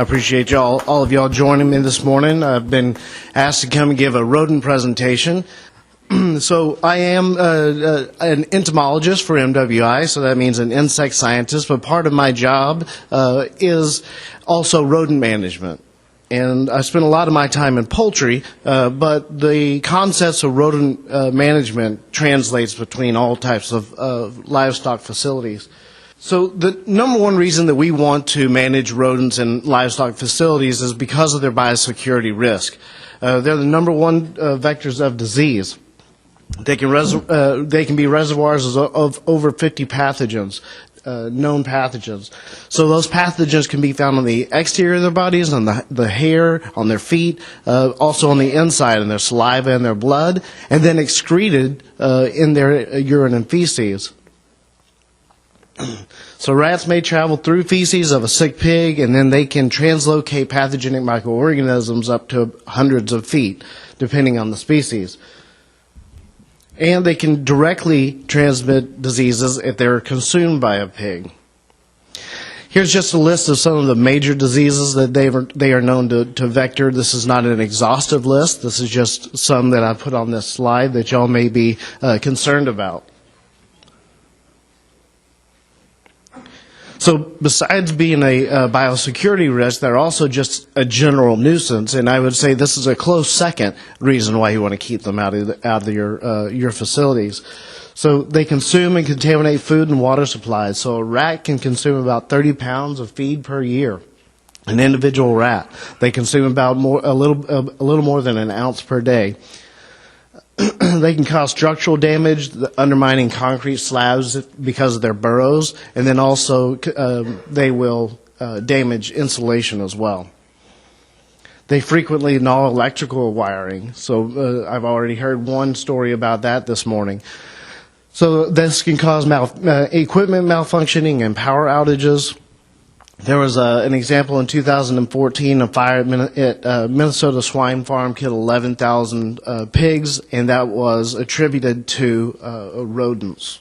I appreciate all of y'all joining me this morning. I've been asked to come and give a rodent presentation. So I am an entomologist for MWI, so that means an insect scientist, but part of my job is also rodent management. And I spend a lot of my time in poultry, but the concepts of rodent management translates between all types of livestock facilities. So the number one reason that we want to manage rodents in livestock facilities is because of their biosecurity risk. They're the number one vectors of disease. They can be reservoirs of over 50 pathogens, known pathogens. So those pathogens can be found on the exterior of their bodies, on the hair, on their feet, also on the inside, in their saliva and their blood, and then excreted in their urine and feces. So rats may travel through feces of a sick pig, and then they can translocate pathogenic microorganisms up to hundreds of feet, depending on the species. And they can directly transmit diseases if they're consumed by a pig. Here's just a list of some of the major diseases that they are known to vector. This is not an exhaustive list. This is just some that I put on this slide that y'all may be concerned about. So besides being a biosecurity risk, they're also just a general nuisance, and I would say this is a close second reason why you want to keep them out of your facilities. So they consume and contaminate food and water supplies. So a rat can consume about 30 pounds of feed per year. An individual rat, they consume about a little more than an ounce per day. They can cause structural damage, undermining concrete slabs because of their burrows, and then also they will damage insulation as well. They frequently gnaw electrical wiring, so I've already heard one story about that this morning. So this can cause equipment malfunctioning and power outages. There was an example in 2014, a fire at Minnesota swine farm killed 11,000 pigs, and that was attributed to rodents.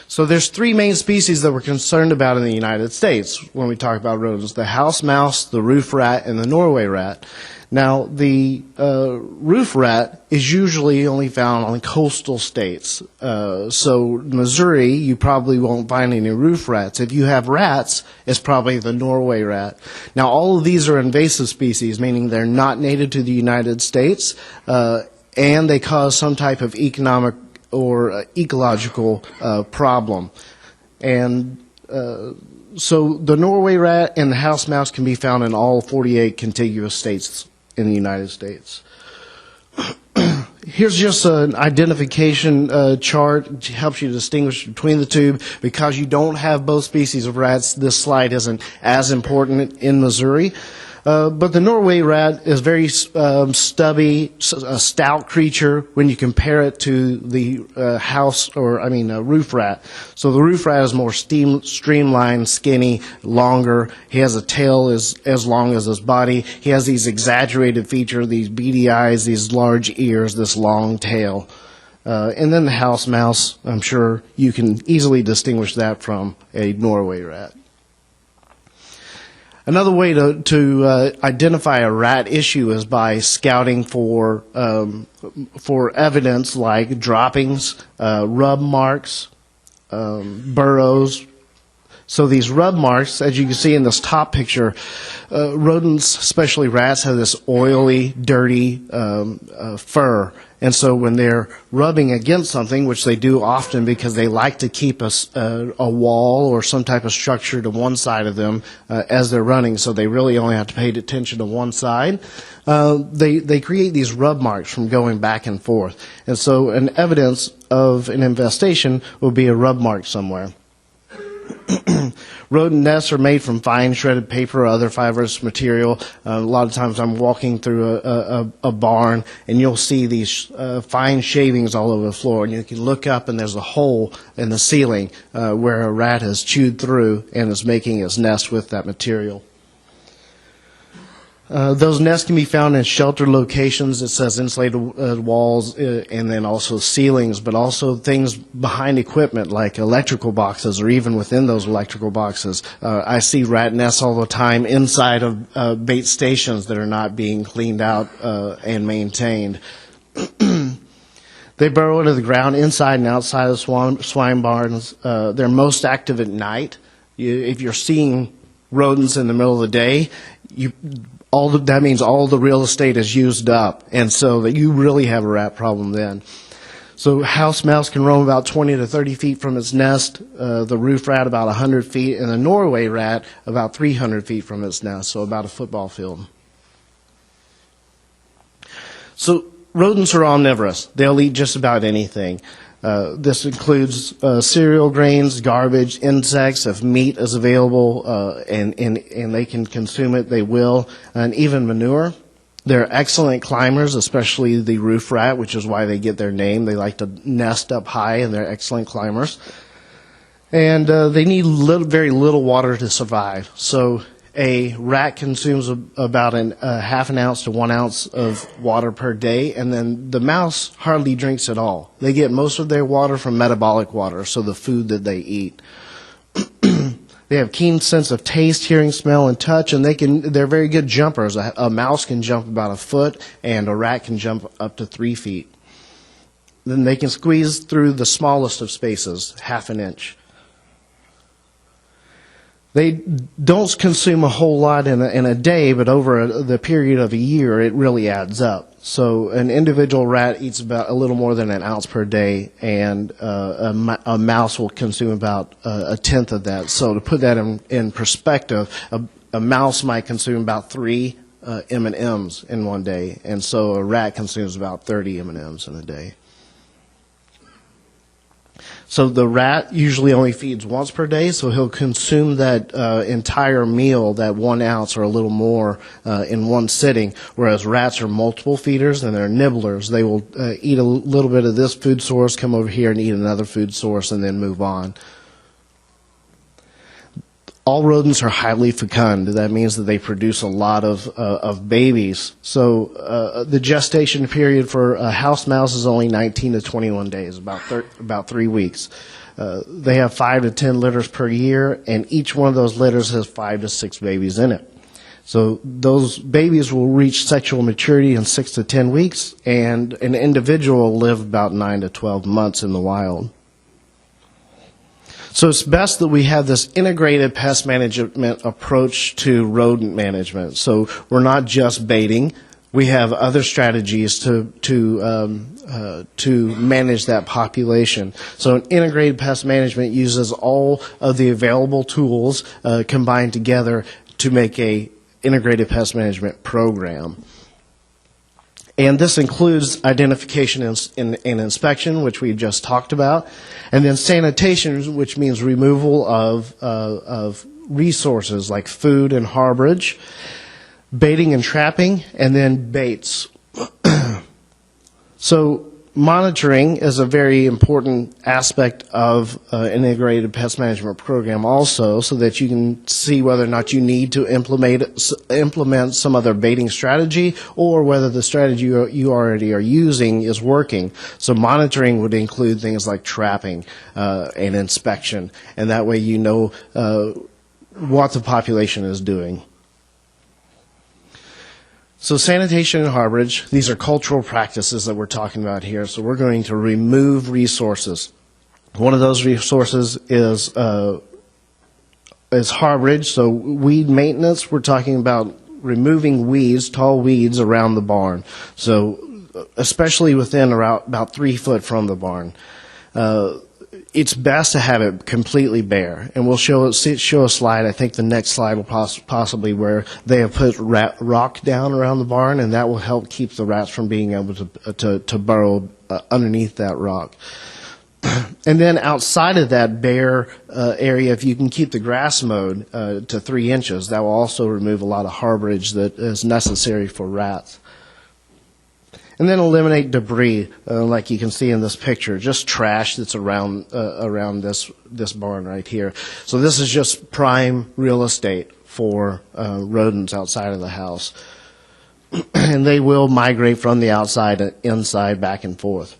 So there's three main species that we're concerned about in the United States when we talk about rodents: the house mouse, the roof rat, and the Norway rat. Now, the roof rat is usually only found on coastal states. So Missouri, you probably won't find any roof rats. If you have rats, it's probably the Norway rat. Now, all of these are invasive species, meaning they're not native to the United States, and they cause some type of economic or ecological problem. And so the Norway rat and the house mouse can be found in all 48 contiguous states in the United States. Here's just an identification chart. It helps you distinguish between the two. Because you don't have both species of rats, this slide isn't as important in Missouri. But the Norway rat is very stubby, a stout creature when you compare it to the roof rat. So the roof rat is more streamlined, skinny, longer. He has a tail as long as his body. He has these exaggerated features, these beady eyes, these large ears, this long tail. And then the house mouse, I'm sure you can easily distinguish that from a Norway rat. Another way to identify a rat issue is by scouting for evidence like droppings, rub marks, burrows. So these rub marks, as you can see in this top picture, rodents, especially rats, have this oily, dirty fur. And so when they're rubbing against something, which they do often because they like to keep a wall or some type of structure to one side of them as they're running, so they really only have to pay attention to one side, they create these rub marks from going back and forth. And so an evidence of an infestation will be a rub mark somewhere. Rodent nests are made from fine shredded paper or other fibrous material. A lot of times I'm walking through a barn and you'll see these fine shavings all over the floor, and you can look up and there's a hole in the ceiling where a rat has chewed through and is making its nest with that material. Those nests can be found in sheltered locations. It says insulated walls and then also ceilings, but also things behind equipment like electrical boxes or even within those electrical boxes. I see rat nests all the time inside of bait stations that are not being cleaned out and maintained. They burrow into the ground inside and outside of swine barns. They're most active at night. If you're seeing rodents in the middle of the day, that means all the real estate is used up, and so that you really have a rat problem then. So house mouse can roam about 20 to 30 feet from its nest, the roof rat about 100 feet, and the Norway rat about 300 feet from its nest, so about a football field. So rodents are omnivorous. They'll eat just about anything. This includes cereal grains, garbage, insects. If meat is available and they can consume it, they will, and even manure. They're excellent climbers, especially the roof rat, which is why they get their name. They like to nest up high, and they're excellent climbers. And they need very little water to survive. So a rat consumes about half an ounce to 1 ounce of water per day, and then the mouse hardly drinks at all. They get most of their water from metabolic water, so the food that they eat. They have keen sense of taste, hearing, smell, and touch, and they're very good jumpers. A mouse can jump about 1 foot, and a rat can jump up to 3 feet. Then they can squeeze through the smallest of spaces, half an inch. They don't consume a whole lot in a day, but over the period of a year, it really adds up. So an individual rat eats about a little more than an ounce per day, and a mouse will consume about a tenth of that. So to put that in perspective, a mouse might consume about 3 M&Ms in one day, and so a rat consumes about 30 M&Ms in a day. So the rat usually only feeds once per day, so he'll consume that entire meal, that 1 ounce or a little more, in one sitting, whereas rats are multiple feeders and they're nibblers. They will eat a little bit of this food source, come over here and eat another food source, and then move on. All rodents are highly fecund. That means that they produce a lot of babies. So the gestation period for a house mouse is only 19 to 21 days, about 3 weeks. They have 5 to 10 litters per year, and each one of those litters has 5 to 6 babies in it. So those babies will reach sexual maturity in 6 to 10 weeks, and an individual will live about 9 to 12 months in the wild. So it's best that we have this integrated pest management approach to rodent management. So we're not just baiting. We have other strategies to manage that population. So an integrated pest management uses all of the available tools combined together to make a integrated pest management program. And this includes identification and inspection, which we just talked about, and then sanitation, which means removal of resources like food and harborage, baiting and trapping, and then baits. So monitoring is a very important aspect of an integrated pest management program also, so that you can see whether or not you need to implement some other baiting strategy, or whether the strategy you already are using is working. So monitoring would include things like trapping and inspection, and that way you know what the population is doing. So sanitation and harborage, these are cultural practices that we're talking about here. So we're going to remove resources. One of those resources is harborage. So weed maintenance, we're talking about removing weeds, tall weeds around the barn. So especially within about 3 foot from the barn. It's best to have it completely bare, and we'll show a slide. I think the next slide will possibly where they have put rock down around the barn, and that will help keep the rats from being able to burrow underneath that rock. And then outside of that bare area, if you can keep the grass mowed to 3 inches, that will also remove a lot of harborage that is necessary for rats. And then eliminate debris, like you can see in this picture, just trash that's around this barn right here. So this is just prime real estate for rodents outside of the house. and they will migrate from the outside to inside, back and forth.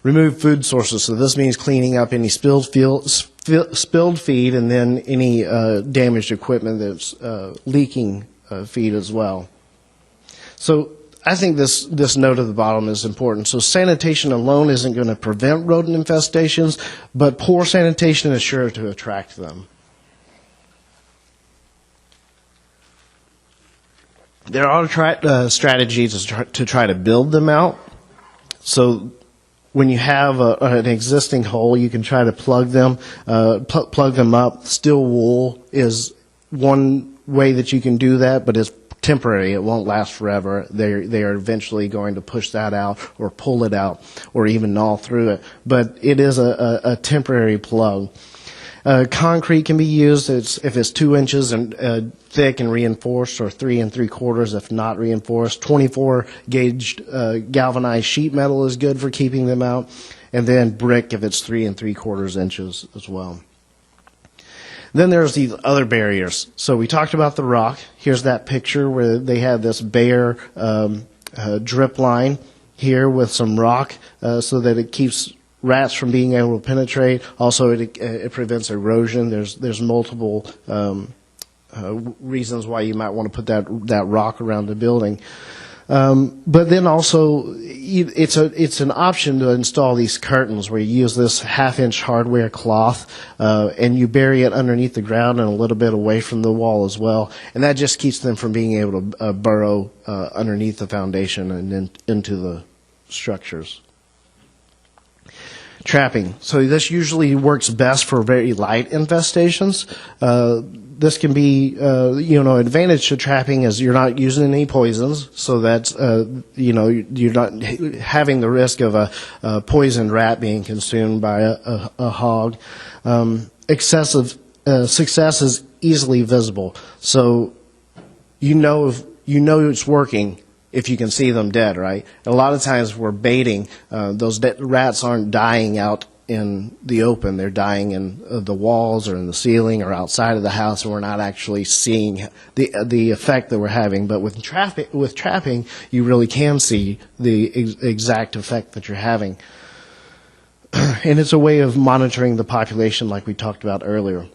Remove food sources. So this means cleaning up any spilled feed and then any damaged equipment that's leaking feed as well. So I think this note at the bottom is important. So sanitation alone isn't going to prevent rodent infestations, but poor sanitation is sure to attract them. There are strategies to try to build them out. So when you have an existing hole, you can try to plug them up. Steel wool is one way that you can do that, but it's temporary. It won't last forever. They are eventually going to push that out or pull it out or even gnaw through it. But it is a temporary plug. Concrete can be used if it's 2 inches and thick and reinforced, or 3 3/4 if not reinforced. 24 gauged galvanized sheet metal is good for keeping them out, and then brick if it's 3 3/4 inches as well. Then there's these other barriers. So we talked about the rock. Here's that picture where they have this bare drip line here with some rock so that it keeps rats from being able to penetrate. Also, it prevents erosion. There's multiple reasons why you might want to put that rock around the building. But then also, it's an option to install these curtains where you use this 1/2-inch hardware cloth and you bury it underneath the ground and a little bit away from the wall as well. And that just keeps them from being able to burrow underneath the foundation and then into the structures. Trapping. So this usually works best for very light infestations. This can be, advantage to trapping is you're not using any poisons, so that's, you're not having the risk of a poisoned rat being consumed by a hog. Excessive success is easily visible, so you know it's working if you can see them dead, right? A lot of times we're baiting, those rats aren't dying out in the open. They're dying in the walls or in the ceiling or outside of the house, and we're not actually seeing the effect that we're having. But with trapping, you really can see the exact effect that you're having. And it's a way of monitoring the population like we talked about earlier.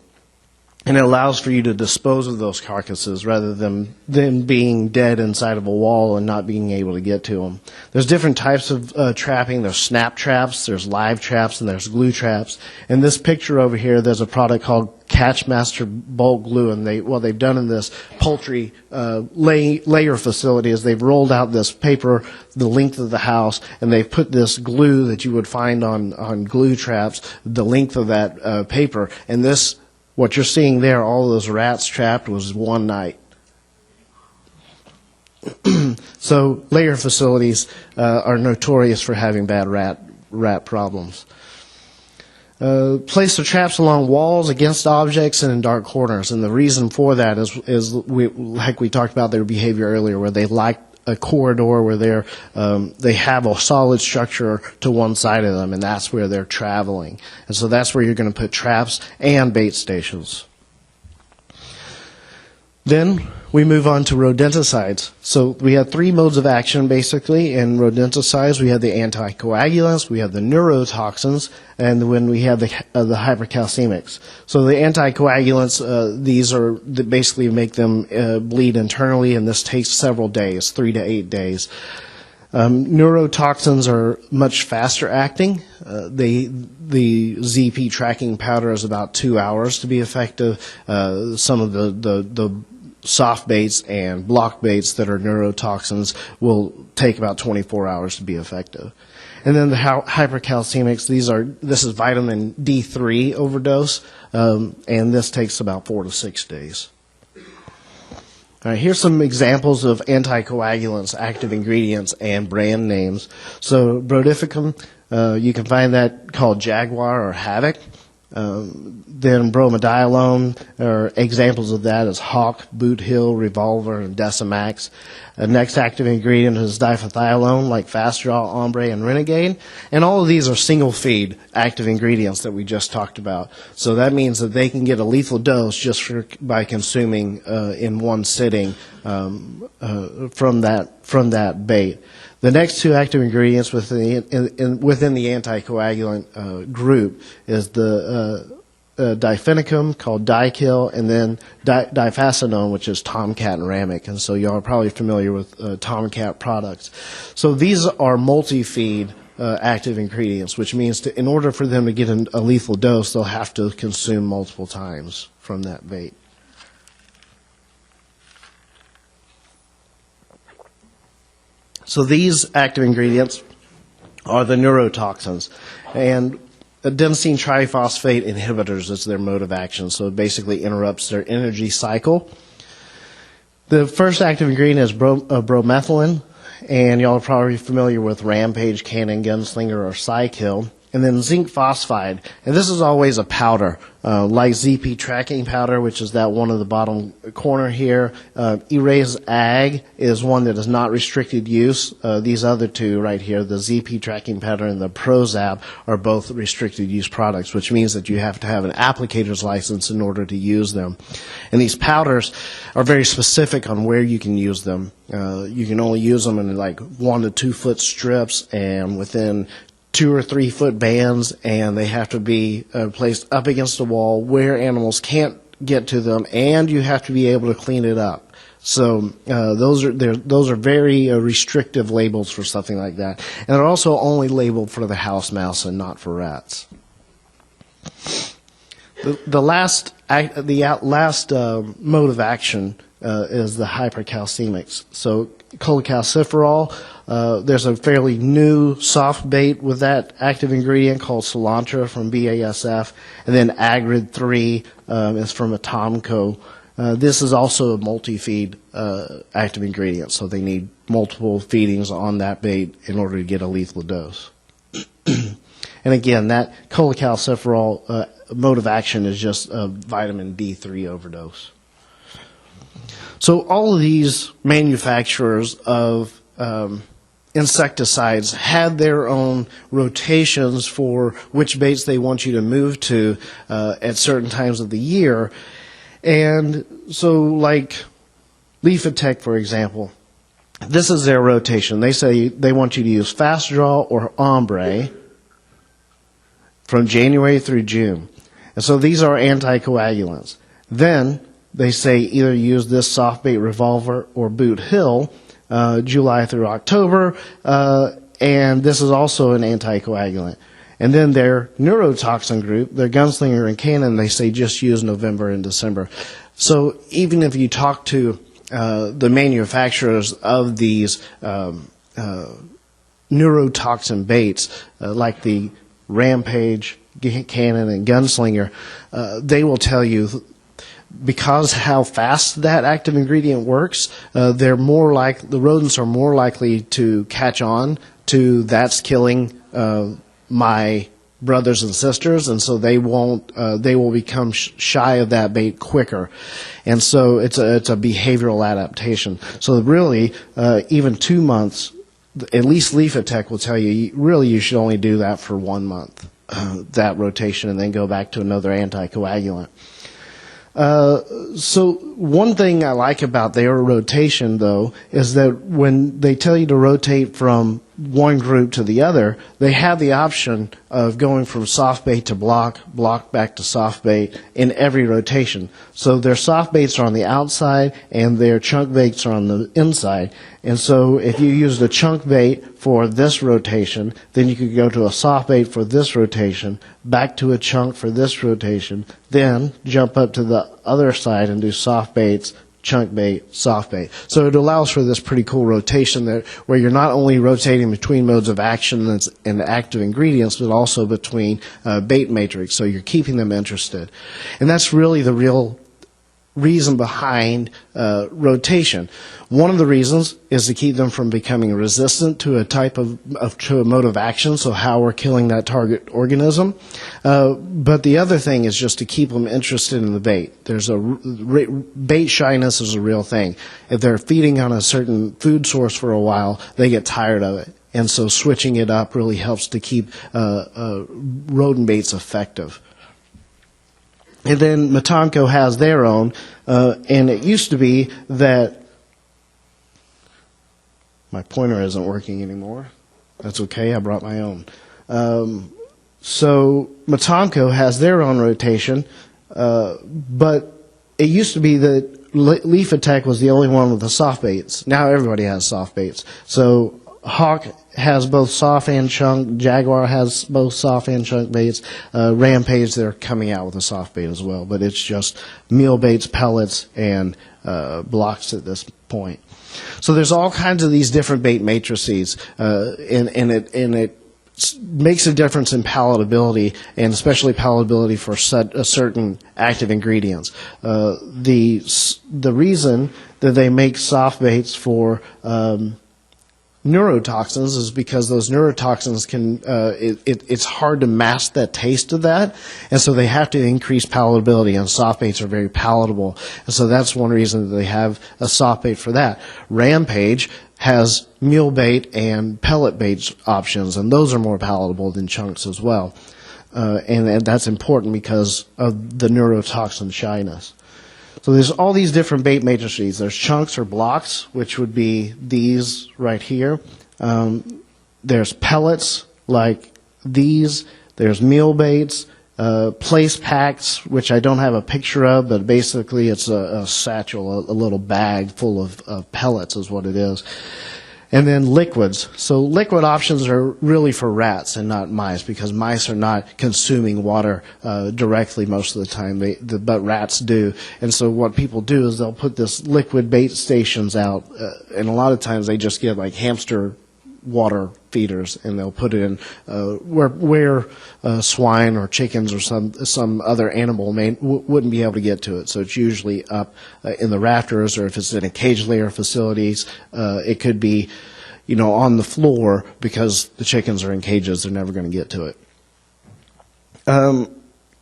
And it allows for you to dispose of those carcasses rather than them being dead inside of a wall and not being able to get to them. There's different types of trapping. There's snap traps, there's live traps, and there's glue traps. In this picture over here, there's a product called Catchmaster Bulk Glue, and what they've done in this poultry layer facility is they've rolled out this paper the length of the house, and they've put this glue that you would find on glue traps, the length of that paper, and this. What you're seeing there, all those rats trapped, was one night. So layer facilities are notorious for having bad rat problems. Place the traps along walls, against objects, and in dark corners. And the reason for that is like we talked about their behavior earlier, where they like a corridor where they have a solid structure to one side of them, and that's where they're traveling. And so that's where you're going to put traps and bait stations. Then we move on to rodenticides. So we have 3 modes of action, basically, in rodenticides. We have the anticoagulants, we have the neurotoxins, and when we have the hypercalcemics. So the anticoagulants, these basically make them bleed internally, and this takes several days, 3 to 8 days. Neurotoxins are much faster acting. The ZP tracking powder is about 2 hours to be effective. Some of the soft baits and block baits that are neurotoxins will take about 24 hours to be effective. And then the hypercalcemics, this is vitamin D3 overdose, and this takes about 4 to 6 days. All right, here's some examples of anticoagulants, active ingredients, and brand names. So Brodificum, you can find that called Jaguar or Havoc. Then bromadiolone, or examples of that is Hawk, Boot Hill, Revolver, and Decimax. Next active ingredient is diphenthylone, like Fast Draw, Ombre, and Renegade. And all of these are single feed active ingredients that we just talked about. So that means that they can get a lethal dose just by consuming in one sitting from that bait. The next two active ingredients within the anticoagulant group is the difenicum, called Dikill, and then difascinone, which is Tomcat and Ramic. And so y'all are probably familiar with Tomcat products. So these are multi-feed active ingredients, which means in order for them to get a lethal dose, they'll have to consume multiple times from that bait. So these active ingredients are the neurotoxins, and adenosine triphosphate inhibitors is their mode of action, so it basically interrupts their energy cycle. The first active ingredient is bromethalin, and y'all are probably familiar with Rampage, Cannon, Gunslinger, or Cykill. And then zinc phosphide, and this is always a powder, like ZP tracking powder, which is that one in the bottom corner here. Erase Ag is one that is not restricted use. These other two right here, the ZP tracking powder and the Prozap, are both restricted use products, which means that you have to have an applicator's license in order to use them. And these powders are very specific on where you can use them. You can only use them in like 1 to 2 foot strips and within 2 or 3 foot bands, and they have to be placed up against the wall where animals can't get to them, and you have to be able to clean it up. So those are very restrictive labels for something like that, and they're also only labeled for the house mouse and not for rats. The last mode of action is the hypercalcemics. So cholecalciferol. There's a fairly new soft bait with that active ingredient called Cilantro from BASF, and then Agrid 3 is from Atomco. This is also a multi-feed active ingredient, so they need multiple feedings on that bait in order to get a lethal dose. And again, that cholecalciferol mode of action is just a vitamin D3 overdose. So all of these manufacturers of insecticides had their own rotations for which baits they want you to move to at certain times of the year. And so like Livestock, for example, this is their rotation. They say they want you to use Fast Draw or Ombre from January through June. And so these are anticoagulants. Then they say either use this soft bait Revolver or Boot Hill July through October, and this is also an anticoagulant. And then their neurotoxin group, their Gunslinger and Cannon, they say just use November and December. So even if you talk to the manufacturers of these neurotoxin baits, like the Rampage, Cannon, and Gunslinger, they will tell you, because how fast that active ingredient works, the rodents are more likely to catch on to that's killing my brothers and sisters, and so they will become shy of that bait quicker. And so it's a behavioral adaptation. So really, even 2 months, at least Livestock will tell you, really you should only do that for 1 month, that rotation, and then go back to another anticoagulant. So one thing I like about their rotation, though, is that when they tell you to rotate from one group to the other, they have the option of going from soft bait to block back to soft bait in every rotation. So their soft baits are on the outside and their chunk baits are on the inside. And so if you use the chunk bait for this rotation, then you could go to a soft bait for this rotation, back to a chunk for this rotation, then jump up to the other side and do soft baits, chunk bait, soft bait. So it allows for this pretty cool rotation there, where you're not only rotating between modes of action and active ingredients, but also between bait matrix. So you're keeping them interested. And that's really the real reason behind rotation. One of the reasons is to keep them from becoming resistant to a type to a mode of action, so how we're killing that target organism. But the other thing is just to keep them interested in the bait. Bait shyness is a real thing. If they're feeding on a certain food source for a while, they get tired of it. And so switching it up really helps to keep rodent baits effective. And then Matanco has their own, and it used to be that my pointer isn't working anymore. That's okay, I brought my own. So Matanco has their own rotation, but it used to be that Leaf Attack was the only one with the soft baits. Now everybody has soft baits. So Hawk has both soft and chunk. Jaguar has both soft and chunk baits. Rampage, they're coming out with a soft bait as well, but it's just meal baits, pellets, and blocks at this point. So there's all kinds of these different bait matrices, and it makes a difference in palatability, and especially palatability for certain active ingredients. The reason that they make soft baits for neurotoxins is because those neurotoxins can, it's hard to mask that taste of that, and so they have to increase palatability, and soft baits are very palatable. And so that's one reason that they have a soft bait for that. Rampage has meal bait and pellet bait options, and those are more palatable than chunks as well. And that's important because of the neurotoxin shyness. So there's all these different bait matrices. There's chunks or blocks, which would be these right here. There's pellets like these. There's meal baits, place packs, which I don't have a picture of, but basically it's a satchel, a little bag full of pellets is what it is. And then liquids. So liquid options are really for rats and not mice, because mice are not consuming water directly most of the time, but rats do. And so what people do is they'll put this liquid bait stations out, and a lot of times they just get like hamster water feeders, and they'll put it in where swine or chickens or some other animal wouldn't be able to get to it. So it's usually up in the rafters, or if it's in a cage layer facilities, it could be, on the floor, because the chickens are in cages, they're never going to get to it.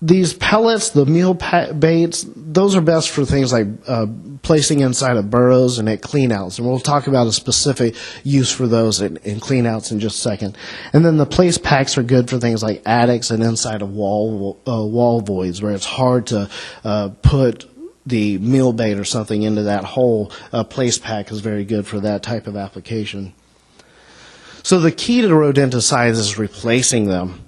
These pellets, the meal baits, those are best for things like placing inside of burrows and at cleanouts. And we'll talk about a specific use for those in cleanouts in just a second. And then the place packs are good for things like attics and inside of wall voids, where it's hard to put the meal bait or something into that hole. A place pack is very good for that type of application. So the key to rodenticides is replacing them.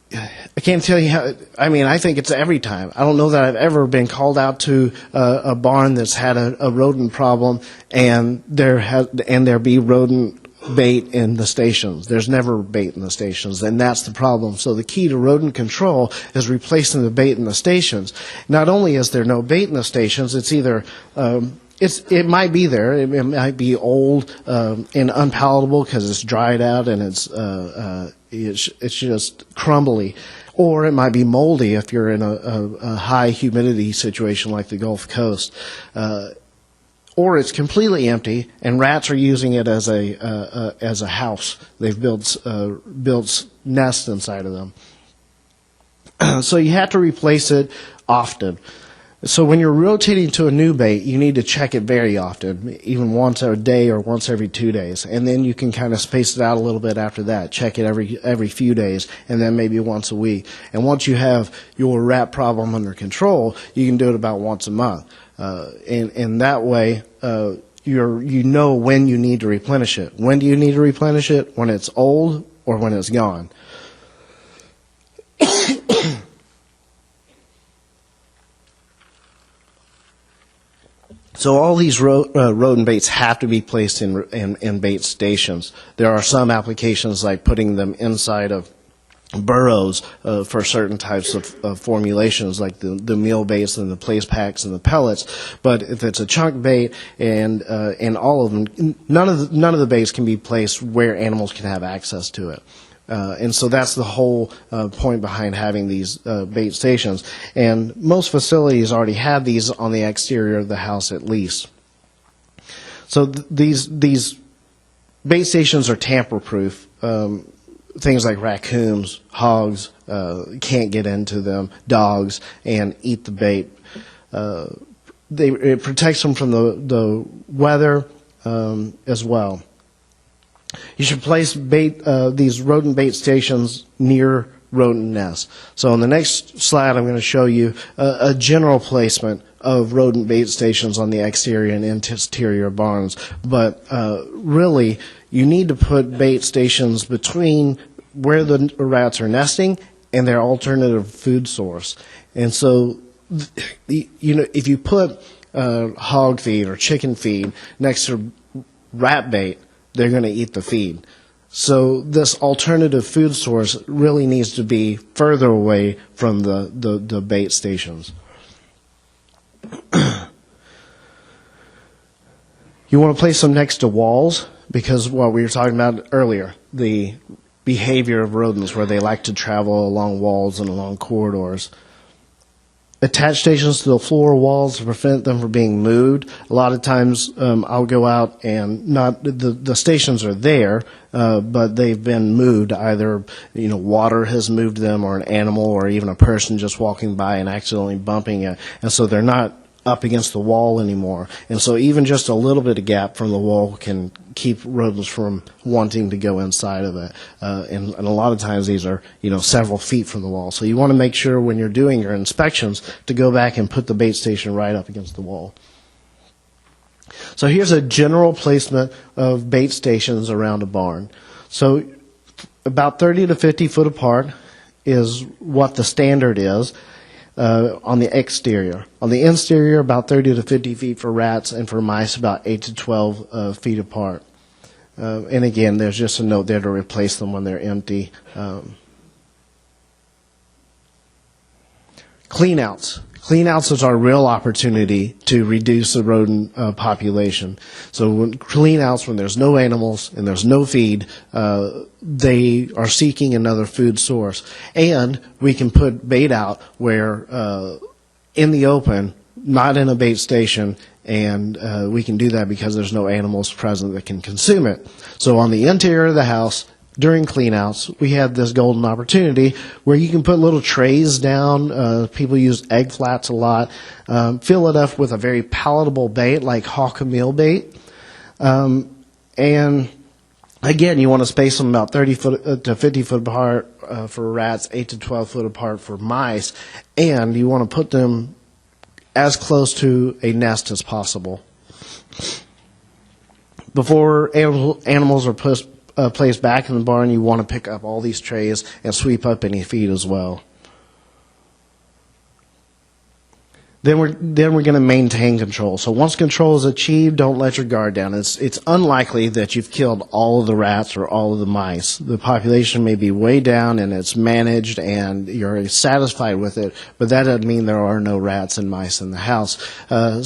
I can't tell you how. I think it's every time. I don't know that I've ever been called out to a barn that's had a rodent problem, and there be rodent bait in the stations. There's never bait in the stations, and that's the problem. So the key to rodent control is replacing the bait in the stations. Not only is there no bait in the stations, it's either it might be there. It might be old and unpalatable because it's dried out and it's just crumbly, or it might be moldy if you're in a high humidity situation like the Gulf Coast, or it's completely empty and rats are using it as a house. They've built nests inside of them. So you have to replace it often. So when you're rotating to a new bait, you need to check it very often, even once a day or once every 2 days. And then you can kind of space it out a little bit after that. Check it every few days, and then maybe once a week. And once you have your rat problem under control, you can do it about once a month. And that way, you know when you need to replenish it. When do you need to replenish it? When it's old or when it's gone. So all these rodent baits have to be placed in bait stations. There are some applications like putting them inside of burrows for certain types of formulations, like the meal baits and the place packs and the pellets. But if it's a chunk bait and all of them, none of the baits can be placed where animals can have access to it. And so that's the whole point behind having these bait stations. And most facilities already have these on the exterior of the house at least. So these bait stations are tamper-proof. Things like raccoons, hogs can't get into them, dogs, and eat the bait. It protects them from the weather as well. You should place these rodent bait stations near rodent nests. So on the next slide, I'm going to show you a general placement of rodent bait stations on the exterior and interior barns. But really, you need to put bait stations between where the rats are nesting and their alternative food source. And so, if you put hog feed or chicken feed next to rat bait, they're going to eat the feed. So this alternative food source really needs to be further away from the bait stations. You want to place them next to walls because what we were talking about earlier, the behavior of rodents where they like to travel along walls and along corridors. Attach stations to the floor walls to prevent them from being moved. A lot of times I'll go out and the stations are there, but they've been moved. Either water has moved them, or an animal, or even a person just walking by and accidentally bumping it, and so they're not up against the wall anymore. And so even just a little bit of gap from the wall can keep rodents from wanting to go inside of it. And a lot of times these are, several feet from the wall. So you want to make sure when you're doing your inspections to go back and put the bait station right up against the wall. So here's a general placement of bait stations around a barn. So about 30 to 50 foot apart is what the standard is. On the exterior. On the interior, about 30 to 50 feet for rats, and for mice, about 8 to 12 feet apart. And again, there's just a note there to replace them when they're empty. Cleanouts. Cleanouts is our real opportunity to reduce the rodent population. So cleanouts, when there's no animals and there's no feed, they are seeking another food source. And we can put bait out where in the open, not in a bait station, and we can do that because there's no animals present that can consume it. So on the interior of the house, during cleanouts, we have this golden opportunity where you can put little trays down. People use egg flats a lot. Fill it up with a very palatable bait like hawk meal bait. And again, you want to space them about 30 foot to 50 foot apart for rats, 8 to 12 foot apart for mice, and you want to put them as close to a nest as possible. Before animals are placed back in the barn, you want to pick up all these trays and sweep up any feed as well. Then we're going to maintain control. So once control is achieved, don't let your guard down. It's unlikely that you've killed all of the rats or all of the mice. The population may be way down and it's managed and you're satisfied with it, but that doesn't mean there are no rats and mice in the house.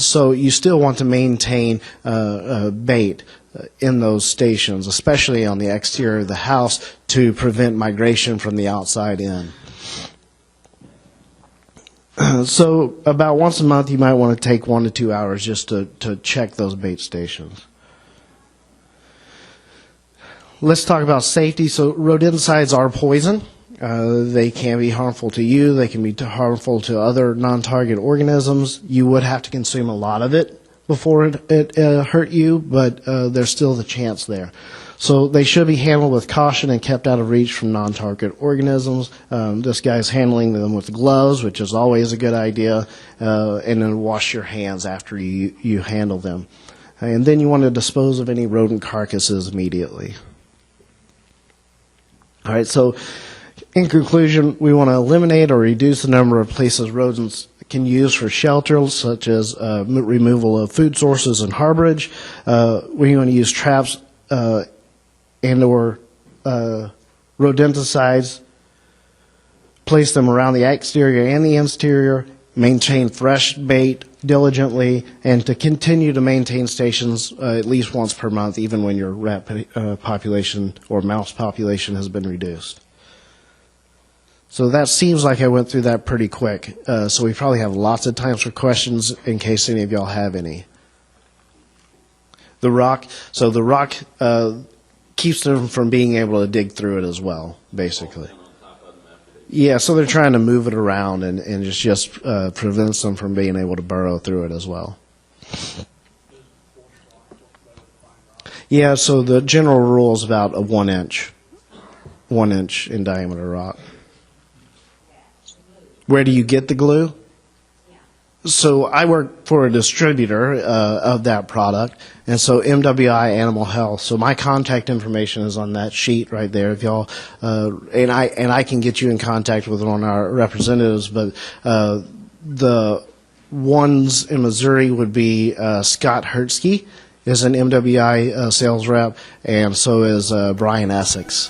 So you still want to maintain bait in those stations, especially on the exterior of the house, to prevent migration from the outside in. So about once a month, you might want to take 1 to 2 hours just to check those bait stations. Let's talk about safety. So rodenticides are poison. They can be harmful to you. They can be harmful to other non-target organisms. You would have to consume a lot of it before it hurt you, but there's still the chance there. So they should be handled with caution and kept out of reach from non-target organisms. This guy's handling them with gloves, which is always a good idea, and then wash your hands after you handle them. And then you want to dispose of any rodent carcasses immediately. All right, so in conclusion, we want to eliminate or reduce the number of places rodents can use for shelter, such as removal of food sources and harborage. We want to use traps and or rodenticides, place them around the exterior and the interior, maintain fresh bait diligently, and to continue to maintain stations at least once per month, even when your rat population or mouse population has been reduced. So that seems like I went through that pretty quick. So we probably have lots of times for questions in case any of y'all have any. The rock keeps them from being able to dig through it as well, basically. Yeah, so they're trying to move it around and it just prevents them from being able to burrow through it as well. Yeah, so the general rule is about a 1 inch in diameter rock. Where do you get the glue? So I work for a distributor of that product, and so MWI Animal Health. So my contact information is on that sheet right there. If y'all and I can get you in contact with one of our representatives. But the ones in Missouri would be Scott Hertzke is an MWI sales rep, and so is Brian Essex.